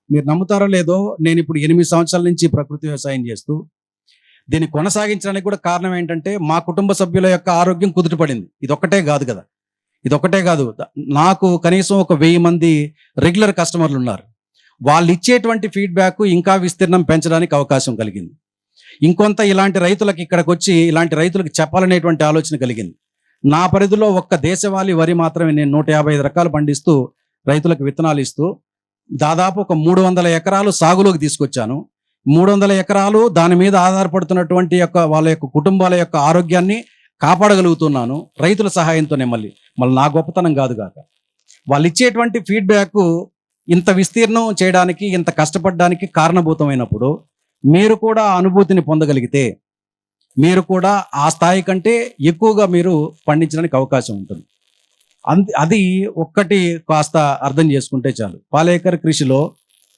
మీరు నమ్ముతారో లేదో, నేను ఇప్పుడు 8 సంవత్సరాల నుంచి ప్రకృతి వ్యవసాయం చేస్తూ దీన్ని కొనసాగించడానికి కూడా కారణం ఏంటంటే, మా కుటుంబ సభ్యుల యొక్క ఆరోగ్యం కుదుటపడింది. ఇదొక్కటే కాదు కదా, ఇదొక్కటే కాదు. నాకు కనీసం ఒక 1000 మంది రెగ్యులర్ కస్టమర్లు ఉన్నారు. వాళ్ళు ఇచ్చేటువంటి ఫీడ్బ్యాక్ ఇంకా విస్తీర్ణం పెంచడానికి అవకాశం కలిగింది. ఇంకొంత ఇలాంటి రైతులకు ఇక్కడికి వచ్చి ఇలాంటి రైతులకు చెప్పాలనేటువంటి ఆలోచన కలిగింది. నా పరిధిలో ఒక్క దేశవాళీ వరి మాత్రమే నేను 155 రకాలు పండిస్తూ రైతులకు విత్తనాలు ఇస్తూ దాదాపు ఒక 300 ఎకరాలు సాగులోకి తీసుకొచ్చాను. 300 ఎకరాలు దాని మీద ఆధారపడుతున్నటువంటి వాళ్ళ యొక్క కుటుంబాల యొక్క ఆరోగ్యాన్ని కాపాడగలుగుతున్నాను రైతుల సహాయంతోనే. మళ్ళీ నా గొప్పతనం కాదు కాక, వాళ్ళు ఇచ్చేటువంటి ఫీడ్బ్యాక్ ఇంత విస్తీర్ణం చేయడానికి, ఇంత కష్టపడడానికి కారణభూతమైనప్పుడు మీరు కూడా అనుభూతిని పొందగలిగితే మీరు కూడా ఆ స్థాయి కంటే ఎక్కువగా మీరు పండించడానికి అవకాశం ఉంటుంది. అది ఒక్కటి కాస్త అర్థం చేసుకుంటే చాలు. పాలేకర్ కృషిలో,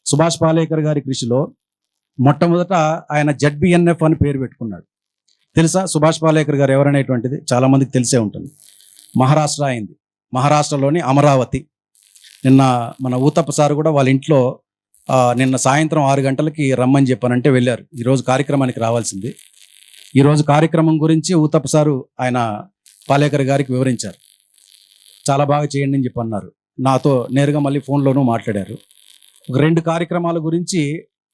సుభాష్ పాలేకర్ గారి కృషిలో మొట్టమొదట ఆయన ZBNF అని పేరు పెట్టుకున్నాడు. తెలుసా సుభాష్ పాలేకర్ గారు ఎవరనేటువంటిది? చాలా మందికి తెలిసే ఉంటుంది. మహారాష్ట్ర అయింది, మహారాష్ట్రలోని అమరావతి. నిన్న మన ఊతప్ప సార్ కూడా వాళ్ళ ఇంట్లో నిన్న సాయంత్రం 6 గంటలకి రమ్మని చెప్పానంటే వెళ్ళారు. ఈరోజు కార్యక్రమానికి రావాల్సింది. ఈరోజు కార్యక్రమం గురించి ఊతప్ప సారు ఆయన పాలేకర్ గారికి వివరించారు. చాలా బాగా చేయండి అని చెప్పి అన్నారు. నాతో నేరుగా మళ్ళీ ఫోన్లోనూ మాట్లాడారు. ఒక 2 కార్యక్రమాల గురించి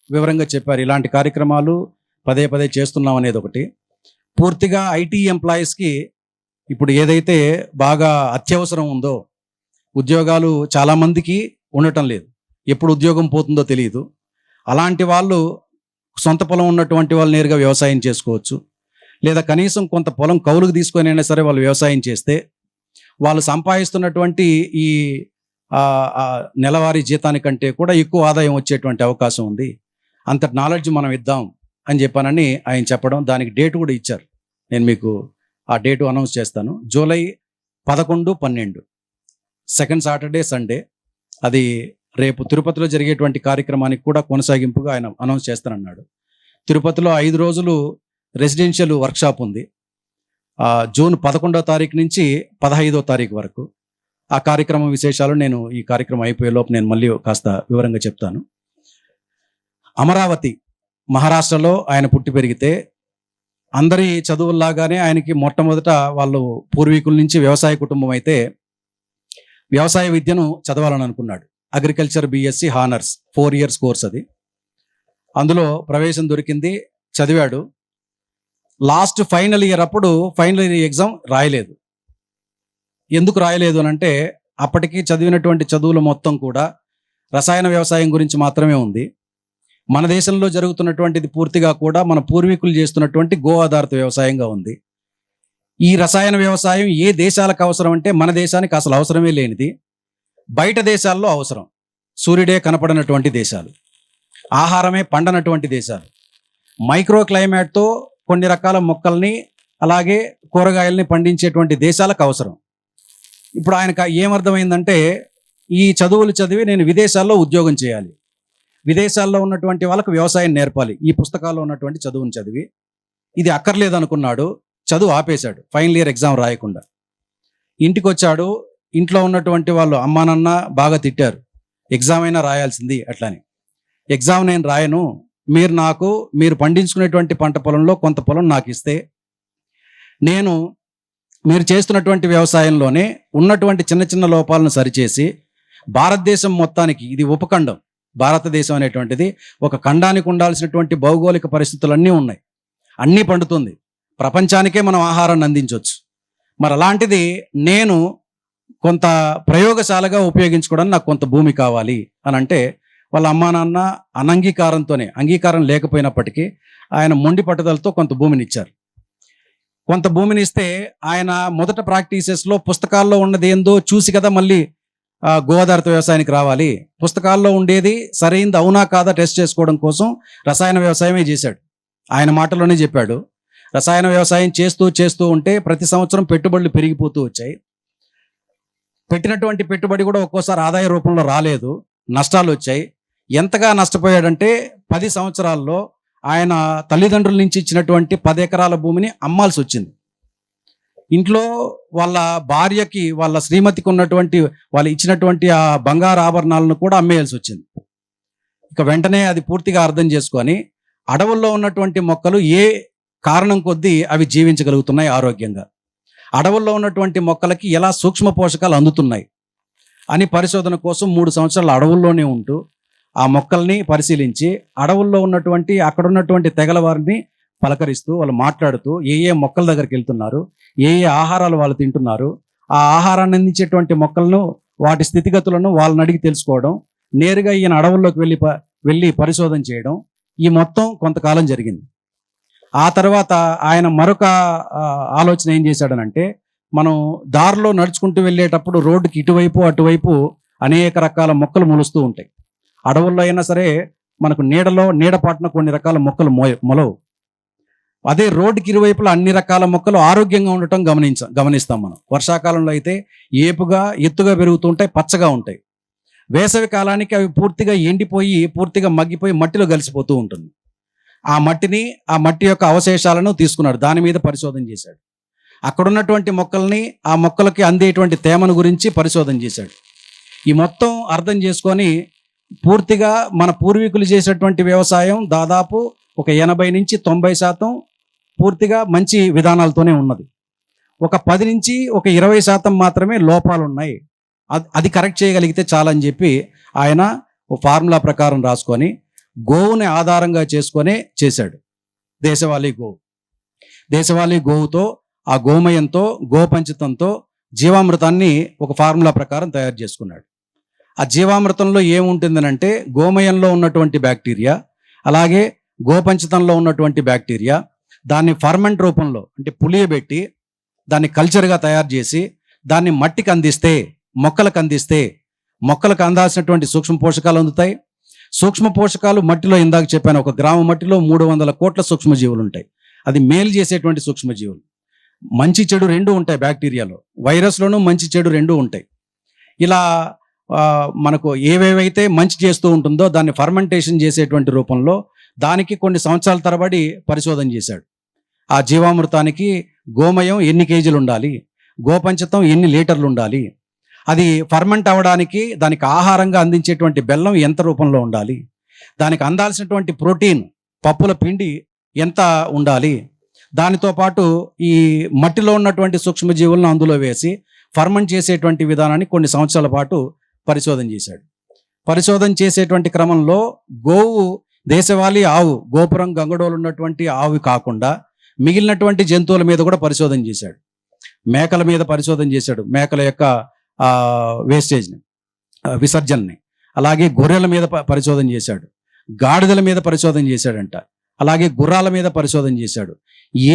వివరంగా చెప్పారు. ఇలాంటి కార్యక్రమాలు పదే పదే చేస్తున్నాం అనేది ఒకటి. పూర్తిగా IT ఎంప్లాయీస్కి ఇప్పుడు ఏదైతే బాగా అత్యవసరం ఉందో, ఉద్యోగాలు చాలామందికి ఉండటం లేదు, ఎప్పుడు ఉద్యోగం పోతుందో తెలియదు. అలాంటి వాళ్ళు సొంత పొలం ఉన్నటువంటి వాళ్ళు నేరుగా వ్యవసాయం చేసుకోవచ్చు, లేదా కనీసం కొంత పొలం కౌలుకు తీసుకొని అయినా సరే వాళ్ళు వ్యవసాయం చేస్తే వాళ్ళు సంపాదిస్తున్నటువంటి ఈ నెలవారీ జీతానికంటే కూడా ఎక్కువ ఆదాయం వచ్చేటువంటి అవకాశం ఉంది. అంత నాలెడ్జ్ మనం ఇద్దాం అని చెప్పానని ఆయన చెప్పడం, దానికి డేట్ కూడా ఇచ్చారు. నేను మీకు ఆ డేటు అనౌన్స్ చేస్తాను. July 11, 12 second Saturday, Sunday. అది రేపు తిరుపతిలో జరిగేటువంటి కార్యక్రమానికి కూడా కొనసాగింపుగా ఆయన అనౌన్స్ చేస్తానన్నాడు. తిరుపతిలో 5 రోజులు రెసిడెన్షియల్ వర్క్షాప్ ఉంది. జూన్ 11వ తారీఖు నుంచి 15వ తారీఖు వరకు. ఆ కార్యక్రమం విశేషాలు నేను ఈ కార్యక్రమం అయిపోయే లోపు నేను మళ్ళీ కాస్త వివరంగా చెప్తాను. అమరావతి మహారాష్ట్రలో ఆయన పుట్టి పెరిగితే, అందరి చదువుల్లాగానే ఆయనకి మొట్టమొదట వాళ్ళు పూర్వీకుల నుంచి వ్యవసాయ కుటుంబం అయితే వ్యవసాయ విద్యను చదవాలని అనుకున్నాడు. Agriculture BSc honours 4 years course అది. అందులో ప్రవేశం దొరికింది, చదివాడు. లాస్ట్ ఫైనల్ ఇయర్ అప్పుడు ఫైనల్ ఇయర్ ఎగ్జామ్ రాయలేదు. ఎందుకు రాయలేదు అని అంటే, అప్పటికి చదివినటువంటి చదువులు మొత్తం కూడా రసాయన వ్యవసాయం గురించి మాత్రమే ఉంది. మన దేశంలో జరుగుతున్నటువంటిది పూర్తిగా కూడా మన పూర్వీకులు చేస్తున్నటువంటి గో ఆధారిత వ్యవసాయంగా ఉంది. ఈ రసాయన వ్యవసాయం ఏ దేశాలకు అవసరం అంటే, మన దేశానికి అసలు అవసరమే లేనిది. బయట దేశాల్లో అవసరం. సూర్యుడే కనపడనటువంటి దేశాలు, ఆహారమే పండనటువంటి దేశాలు, మైక్రో క్లైమేట్తో కొన్ని రకాల మొక్కల్ని అలాగే కూరగాయల్ని పండించేటువంటి దేశాలకు అవసరం. ఇప్పుడు ఆయనకు ఏమర్థమైందంటే, ఈ చదువులు చదివి నేను విదేశాల్లో ఉద్యోగం చేయాలి, విదేశాల్లో ఉన్నటువంటి వాళ్ళకు వ్యవసాయం నేర్పాలి, ఈ పుస్తకాల్లో ఉన్నటువంటి చదువుని చదివి. ఇది అక్కర్లేదు అనుకున్నాడు, చదువు ఆపేశాడు. ఫైనల్ ఇయర్ ఎగ్జామ్ రాయకుండా ఇంటికి వచ్చాడు. ఇంట్లో ఉన్నటువంటి వాళ్ళు అమ్మా నాన్న బాగా తిట్టారు, ఎగ్జామ్ అయినా రాయాల్సింది అట్లని. ఎగ్జామ్ నేను రాయను, మీరు పండించుకునేటువంటి పంట పొలంలో కొంత పొలం నాకు ఇస్తే నేను మీరు చేస్తున్నటువంటి వ్యవసాయంలోనే ఉన్నటువంటి చిన్న చిన్న లోపాలను సరిచేసి భారతదేశం మొత్తానికి, ఇది ఉపఖండం, భారతదేశం అనేటువంటిది ఒక ఖండానికి ఉండాల్సినటువంటి భౌగోళిక పరిస్థితులన్నీ ఉన్నాయి, అన్నీ పండుతుంది, ప్రపంచానికే మనం ఆహారాన్ని అందించవచ్చు. మరి అలాంటిది నేను కొంత ప్రయోగశాలగా ఉపయోగించుకోవడానికి నాకు కొంత భూమి కావాలి అని అంటే, వాళ్ళ అమ్మా నాన్న అనంగీకారంతోనే, అంగీకారం లేకపోయినప్పటికీ ఆయన మొండి పట్టుదలతో కొంత భూమిని ఇచ్చారు. కొంత భూమిని ఇస్తే ఆయన మొదట ప్రాక్టీసెస్లో పుస్తకాల్లో ఉన్నది ఏందో చూసి కదా మళ్ళీ గోదావరిత వ్యవసాయానికి రావాలి. పుస్తకాల్లో ఉండేది సరైనది అవునా కాదా టెస్ట్ చేసుకోవడం కోసం రసాయన వ్యవసాయమే చేశాడు. ఆయన మాటలోనే చెప్పాడు, రసాయన వ్యవసాయం చేస్తూ ఉంటే ప్రతి సంవత్సరం పెట్టుబడులు పెరిగిపోతూ వచ్చాయి. పెట్టినటువంటి పెట్టుబడి కూడా ఒక్కోసారి ఆదాయ రూపంలో రాలేదు, నష్టాలు వచ్చాయి. ఎంతగా నష్టపోయాడంటే 10 సంవత్సరాల్లో ఆయన తల్లిదండ్రుల నుంచి ఇచ్చినటువంటి 10 ఎకరాల భూమిని అమ్మాల్సి వచ్చింది. ఇంట్లో వాళ్ళ భార్యకి, వాళ్ళ శ్రీమతికి ఉన్నటువంటి వాళ్ళు ఇచ్చినటువంటి ఆ బంగారు ఆభరణాలను కూడా అమ్మేయాల్సి వచ్చింది. ఇక వెంటనే అది పూర్తిగా అర్థం చేసుకొని అడవుల్లో ఉన్నటువంటి మొక్కలు ఏ కారణం కొద్దీ అవి జీవించగలుగుతున్నాయి ఆరోగ్యంగా, అడవుల్లో ఉన్నటువంటి మొక్కలకి ఎలా సూక్ష్మ పోషకాలు అందుతున్నాయి అని పరిశోధన కోసం 3 సంవత్సరాలు అడవుల్లోనే ఉంటూ ఆ మొక్కల్ని పరిశీలించి అడవుల్లో ఉన్నటువంటి అక్కడ ఉన్నటువంటి తెగల వారిని పలకరిస్తూ వాళ్ళు మాట్లాడుతూ ఏ ఏ మొక్కల దగ్గరికి వెళ్తున్నారు, ఏ ఏ ఆహారాలు వాళ్ళు తింటున్నారు, ఆ ఆహారాన్ని అందించేటువంటి మొక్కలను వాటి స్థితిగతులను వాళ్ళని అడిగి తెలుసుకోవడం, నేరుగా ఈయన అడవుల్లోకి వెళ్ళి పరిశోధన చేయడం, ఈ మొత్తం కొంతకాలం జరిగింది. ఆ తర్వాత ఆయన మరొక ఆలోచన ఏం చేశాడనంటే, మనం దారిలో నడుచుకుంటూ వెళ్ళేటప్పుడు రోడ్డుకి ఇటువైపు అటువైపు అనేక రకాల మొక్కలు మొలుస్తూ ఉంటాయి. అడవుల్లో అయినా సరే మనకు నీడపాటున కొన్ని రకాల మొక్కలు మొలవు. అదే రోడ్డుకి ఇరువైపులా అన్ని రకాల మొక్కలు ఆరోగ్యంగా ఉండటం గమనిస్తాం మనం. వర్షాకాలంలో అయితే ఏపుగా ఎత్తుగా పెరుగుతూ ఉంటాయి, పచ్చగా ఉంటాయి. వేసవి కాలానికి అవి పూర్తిగా ఎండిపోయి పూర్తిగా మగ్గిపోయి మట్టిలో కలిసిపోతూ ఉంటుంది. ఆ మట్టి యొక్క అవశేషాలను తీసుకున్నాడు, దాని మీద పరిశోధన చేశాడు. అక్కడ ఉన్నటువంటి మొక్కల్ని, ఆ మొక్కలకి అందేటువంటి తేమను గురించి పరిశోధన చేశాడు. ఈ మొత్తం అర్థం చేసుకొని పూర్తిగా మన పూర్వీకులు చేసేటువంటి వ్యవసాయం దాదాపు ఒక 80 నుంచి 90% పూర్తిగా మంచి విధానాలతోనే ఉన్నది. ఒక 10 నుంచి ఒక 20% మాత్రమే లోపాలు ఉన్నాయి. అది కరెక్ట్ చేయగలిగితే చాలని చెప్పి ఆయన ఒక ఫార్ములా ప్రకారం రాసుకొని గోవుని ఆధారంగా చేసుకొని చేశాడు. దేశవాళీ గోవుతో, ఆ గోమయంతో, గోపంచితంతో జీవామృతాన్ని ఒక ఫార్ములా ప్రకారం తయారు చేసుకున్నాడు. ఆ జీవామృతంలో ఏముంటుందనంటే గోమయంలో ఉన్నటువంటి బ్యాక్టీరియా, అలాగే గోపంచితంలో ఉన్నటువంటి బ్యాక్టీరియా, దాన్ని ఫర్మెంట్ రూపంలో అంటే పులియబెట్టి దాన్ని కల్చర్గా తయారు చేసి దాన్ని మట్టికి అందిస్తే, మొక్కలకు అందాల్సినటువంటి సూక్ష్మ పోషకాలు అందుతాయి. సూక్ష్మ పోషకాలు మట్టిలో ఇందాక చెప్పాను, ఒక గ్రామ మట్టిలో 300 కోట్ల సూక్ష్మజీవులు ఉంటాయి. అది మేలు చేసేటువంటి సూక్ష్మజీవులు. మంచి చెడు రెండు ఉంటాయి బ్యాక్టీరియాలో, వైరస్లోనూ మంచి చెడు రెండు ఉంటాయి. ఇలా మనకు ఏవేవైతే మంచి చేస్తూ ఉంటుందో దాన్ని ఫర్మెంటేషన్ చేసేటువంటి రూపంలో దానికి కొన్ని సంవత్సరాల తరబడి పరిశోధన చేశాడు. ఆ జీవామృతానికి గోమయం ఎన్ని కేజీలు ఉండాలి, గోపంచతం ఎన్ని లీటర్లు ఉండాలి, అది ఫర్మెంట్ అవ్వడానికి దానికి ఆహారంగా అందించేటువంటి బెల్లం ఎంత రూపంలో ఉండాలి, దానికి అందాల్సినటువంటి ప్రోటీన్ పప్పుల పిండి ఎంత ఉండాలి, దానితో పాటు ఈ మట్టిలో ఉన్నటువంటి సూక్ష్మజీవులను అందులో వేసి ఫర్మెంట్ చేసేటువంటి విధానాన్ని కొన్ని సంవత్సరాల పాటు పరిశోధన చేశాడు. పరిశోధన చేసేటువంటి క్రమంలో గోవు, దేశవాళీ ఆవు, గోపురం గంగడోలు ఉన్నటువంటి ఆవు కాకుండా మిగిలినటువంటి జంతువుల మీద కూడా పరిశోధన చేశాడు. మేకల మీద పరిశోధన చేశాడు, మేకల యొక్క వేస్టేజ్ని, విసర్జనని. అలాగే గొర్రెల మీద పరిశోధన చేశాడు, గాడిదల మీద పరిశోధన చేశాడంట, అలాగే గుర్రాల మీద పరిశోధన చేశాడు,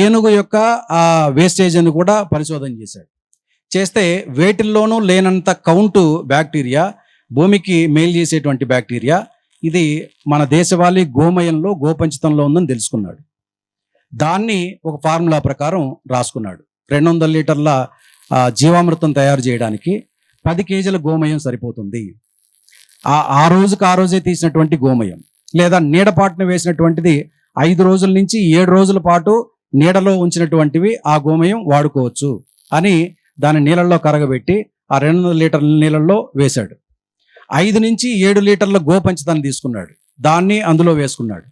ఏనుగు యొక్క ఆ వేస్టేజ్ అని కూడా పరిశోధన చేశాడు. చేస్తే వేటిల్లోనూ లేనంత కౌంటు బ్యాక్టీరియా, భూమికి మేలు చేసేటువంటి బ్యాక్టీరియా, ఇది మన దేశవాళీ గోమయంలో, గోపంచితంలో ఉందని తెలుసుకున్నాడు. దాన్ని ఒక ఫార్ములా ప్రకారం రాసుకున్నాడు. 200 లీటర్ల జీవామృతం తయారు చేయడానికి 10 కేజీల గోమయం సరిపోతుంది. ఆ రోజే తీసినటువంటి గోమయం, లేదా నీడపాటున వేసినటువంటిది 5 రోజుల నుంచి 7 రోజుల పాటు నీడలో ఉంచినటువంటివి ఆ గోమయం వాడుకోవచ్చు అని దాన్ని నీళ్ళల్లో కరగబెట్టి ఆ 200 లీటర్ల నీళ్ళల్లో వేశాడు. 5 నుంచి 7 లీటర్ల గోపంచతాన్ని తీసుకున్నాడు, దాన్ని అందులో వేసుకున్నాడు.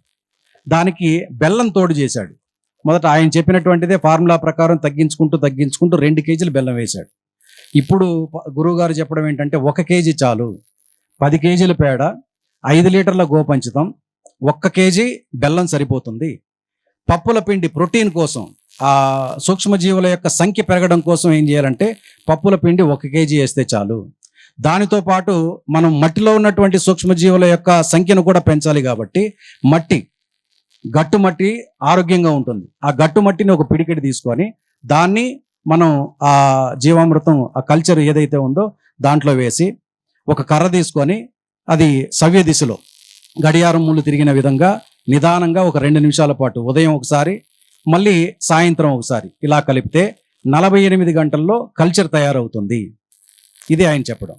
దానికి బెల్లం తోడు చేశాడు. మొదట ఆయన చెప్పినటువంటిదే ఫార్ములా ప్రకారం తగ్గించుకుంటూ 2 కేజీలు బెల్లం వేశాడు. ఇప్పుడు గురువుగారు చెప్పడం ఏంటంటే 1 కేజీ చాలు, 10 కేజీల పేడ, 5 లీటర్ల గోపంచతం, 1 కేజీ బెల్లం సరిపోతుంది. పప్పుల పిండి ప్రోటీన్ కోసం, ఆ సూక్ష్మజీవుల యొక్క సంఖ్య పెరగడం కోసం ఏం చేయాలంటే పప్పుల పిండి 1 కేజీ వేస్తే చాలు. దానితో పాటు మనం మట్టిలో ఉన్నటువంటి సూక్ష్మజీవుల యొక్క సంఖ్యను కూడా పెంచాలి కాబట్టి గట్టు మట్టి ఆరోగ్యంగా ఉంటుంది. ఆ గట్టు మట్టిని ఒక పిడికెడు తీసుకొని దాన్ని మనం ఆ జీవామృతం, ఆ కల్చర్ ఏదైతే ఉందో దాంట్లో వేసి ఒక కర్ర తీసుకొని అది సవ్య దిశలో గడియారం ముళ్ళు తిరిగిన విధంగా నిదానంగా ఒక 2 నిమిషాల పాటు, ఉదయం ఒకసారి మళ్ళీ సాయంత్రం ఒకసారి ఇలా కలిపితే 48 గంటల్లో కల్చర్ తయారవుతుంది. ఇది ఆయన చెప్పడం.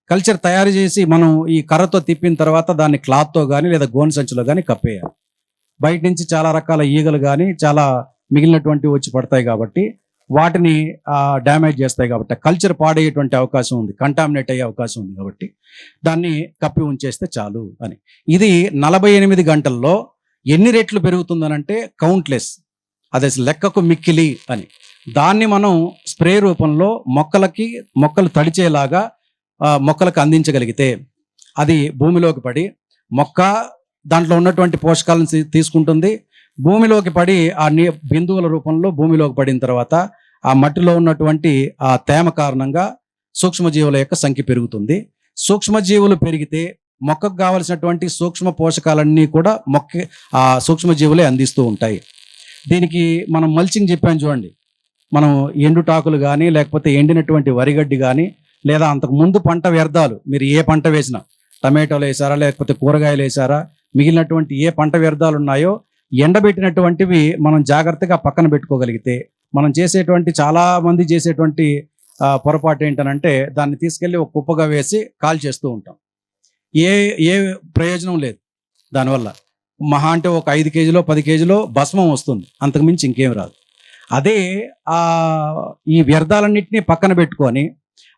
కల్చర్ తయారు చేసి మనం ఈ కర్రతో తిప్పిన తర్వాత దాన్ని క్లాత్తో కానీ లేదా గోను సంచిలో కానీ కప్పేయాలి. బయట నుంచి చాలా రకాల ఈగలు కానీ చాలా మిగిలినటువంటివి వచ్చి పడతాయి కాబట్టి వాటిని డ్యామేజ్ చేస్తాయి కాబట్టి కల్చర్ పాడయ్యేటువంటి అవకాశం ఉంది, కంటామినేట్ అయ్యే అవకాశం ఉంది. కాబట్టి దాన్ని కప్పి ఉంచేస్తే చాలు అని. ఇది 48 గంటల్లో ఎన్ని రెట్లు పెరుగుతుందనంటే కౌంట్లెస్, అది అసలు లెక్కకు మిక్కిలి అని. దాన్ని మనం స్ప్రే రూపంలో మొక్కలు తడిచేలాగా మొక్కలకు అందించగలిగితే అది భూమిలోకి పడి మొక్క దాంట్లో ఉన్నటువంటి పోషకాలను తీసుకుంటుంది. భూమిలోకి పడి బిందువుల రూపంలో భూమిలోకి పడిన తర్వాత ఆ మట్టిలో ఉన్నటువంటి ఆ తేమ కారణంగా సూక్ష్మజీవుల యొక్క సంఖ్య పెరుగుతుంది. సూక్ష్మజీవులు పెరిగితే మొక్కకు కావలసినటువంటి సూక్ష్మ పోషకాలన్నీ కూడా ఆ సూక్ష్మజీవులే అందిస్తూ ఉంటాయి. దీనికి మనం మల్చింగ్ చెప్పాను చూడండి. మనం ఎండుటాకులు కానీ లేకపోతే ఎండినటువంటి వరిగడ్డి కానీ లేదా అంతకు ముందు పంట వ్యర్థాలు, మీరు ఏ పంట వేసినా, టమాటోలు వేసారా లేకపోతే కూరగాయలు వేసారా, మిగిలినటువంటి ఏ పంట వ్యర్థాలు ఉన్నాయో ఎండబెట్టినటువంటివి మనం జాగ్రత్తగా పక్కన పెట్టుకోగలిగితే, మనం చాలా మంది చేసేటువంటి పొరపాటు ఏంటనంటే దాన్ని తీసుకెళ్ళి ఒక కుప్పగా వేసి కాల్ చేస్తూ ఉంటాం. ఏ ప్రయోజనం లేదు దానివల్ల. మహా అంటే ఒక 5 కేజీలో 10 కేజీలో భస్మం వస్తుంది, అంతకుమించి ఇంకేం రాదు. అదే ఈ వ్యర్థాలన్నింటినీ పక్కన పెట్టుకొని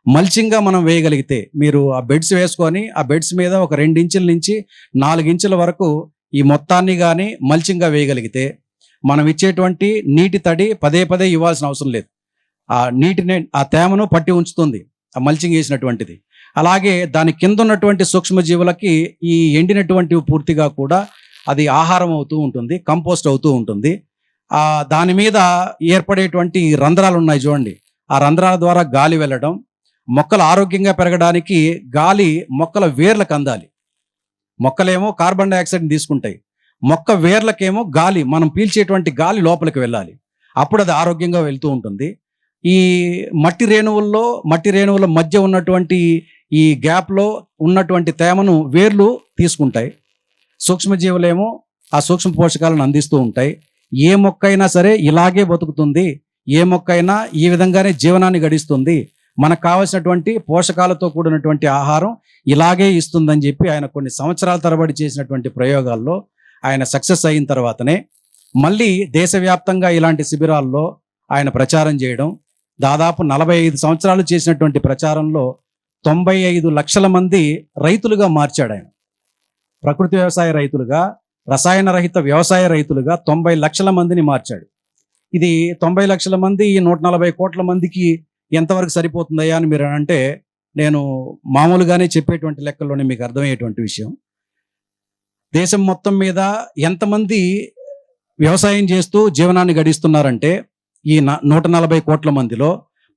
మల్చింగ్గా మనం వేయగలిగితే, మీరు ఆ బెడ్స్ వేసుకొని ఆ బెడ్స్ మీద ఒక 2 ఇంచుల నుంచి 4 ఇంచుల వరకు ఈ మొత్తాన్ని కానీ మల్చింగ్గా వేయగలిగితే మనం ఇచ్చేటువంటి నీటి తడి పదే ఇవ్వాల్సిన అవసరం లేదు. ఆ నీటిని, ఆ తేమను పట్టి ఉంచుతుంది ఆ మల్చింగ్ వేసినటువంటిది. అలాగే దాని కింద ఉన్నటువంటి సూక్ష్మజీవులకి ఈ ఎండినటువంటివి పూర్తిగా కూడా అది ఆహారం అవుతూ ఉంటుంది, కంపోస్ట్ అవుతూ ఉంటుంది. దాని మీద ఏర్పడేటువంటి రంధ్రాలు ఉన్నాయి చూడండి, ఆ రంధ్రాల ద్వారా గాలి వెళ్ళడం, మొక్కలు ఆరోగ్యంగా పెరగడానికి గాలి మొక్కల వేర్లకు అందాలి. మొక్కలేమో కార్బన్ డైఆక్సైడ్ని తీసుకుంటాయి, మొక్క వేర్లకేమో గాలి, మనం పీల్చేటువంటి గాలి లోపలికి వెళ్ళాలి, అప్పుడు అది ఆరోగ్యంగా వెళ్తూ ఉంటుంది. ఈ మట్టి రేణువుల మధ్య ఉన్నటువంటి ఈ గ్యాప్లో ఉన్నటువంటి తేమను వేర్లు తీసుకుంటాయి. సూక్ష్మజీవులేమో ఆ సూక్ష్మ పోషకాలను అందిస్తూ ఉంటాయి. ఏ మొక్క అయినా సరే ఇలాగే బతుకుతుంది, ఏ మొక్క అయినా ఈ విధంగానే జీవనాన్ని గడిస్తుంది, మనకు కావాల్సినటువంటి పోషకాలతో కూడినటువంటి ఆహారం ఇలాగే ఇస్తుందని చెప్పి ఆయన కొన్ని సంవత్సరాల తరబడి చేసినటువంటి ప్రయోగాల్లో ఆయన సక్సెస్ అయిన తర్వాతనే మళ్ళీ దేశవ్యాప్తంగా ఇలాంటి శిబిరాల్లో ఆయన ప్రచారం చేయడం. దాదాపు 45 సంవత్సరాలు చేసినటువంటి ప్రచారంలో 95 లక్షల మంది రైతులుగా మార్చాడు ఆయన. ప్రకృతి వ్యవసాయ రైతులుగా, రసాయన రహిత వ్యవసాయ రైతులుగా 90 లక్షల మందిని మార్చాడు. ఇది 90 లక్షల మంది 140 కోట్ల మందికి ఎంతవరకు సరిపోతుందయ్యా అని మీరు అంటే, నేను మామూలుగానే చెప్పేటువంటి లెక్కల్లోనే మీకు అర్థమయ్యేటువంటి విషయం. దేశం మొత్తం మీద ఎంతమంది వ్యవసాయం చేస్తూ జీవనాన్ని గడిస్తున్నారంటే ఈ 140 కోట్ల మందిలో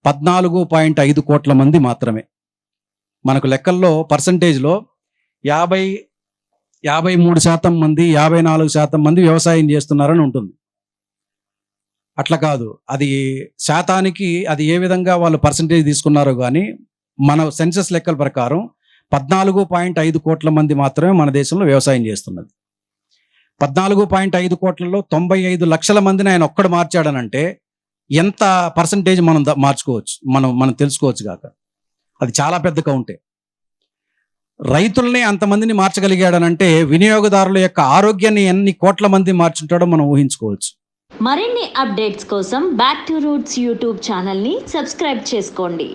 14.5 కోట్ల మంది మాత్రమే. మనకు లెక్కల్లో పర్సంటేజ్లో 53% మంది, 54% మంది వ్యవసాయం చేస్తున్నారని ఉంటుంది. అట్లా కాదు, అది శాతానికి అది ఏ విధంగా వాళ్ళు పర్సంటేజ్ తీసుకున్నారో కానీ మన సెన్సస్ లెక్కల ప్రకారం 14.5 కోట్ల మంది మాత్రమే మన దేశంలో వ్యవసాయం చేస్తున్నది. 14.5 కోట్లలో 95 లక్షల మందిని ఆయన ఒక్కడు మార్చాడనంటే ఎంత పర్సంటేజ్ మనం మార్చుకోవచ్చు, మనం తెలుసుకోవచ్చు కాక. అది చాలా పెద్ద కౌంటే. రైతుల్ని అంతమందిని మార్చగలిగాడనంటే వినియోగదారుల యొక్క ఆరోగ్యాన్ని ఎన్ని కోట్ల మంది మార్చుంటాడో మనం ఊహించుకోవచ్చు. మరిన్ని అప్డేట్స్ కోసం బ్యాక్ టు రూట్స్ యూట్యూబ్ ఛానల్ని సబ్స్క్రైబ్ చేసుకోండి.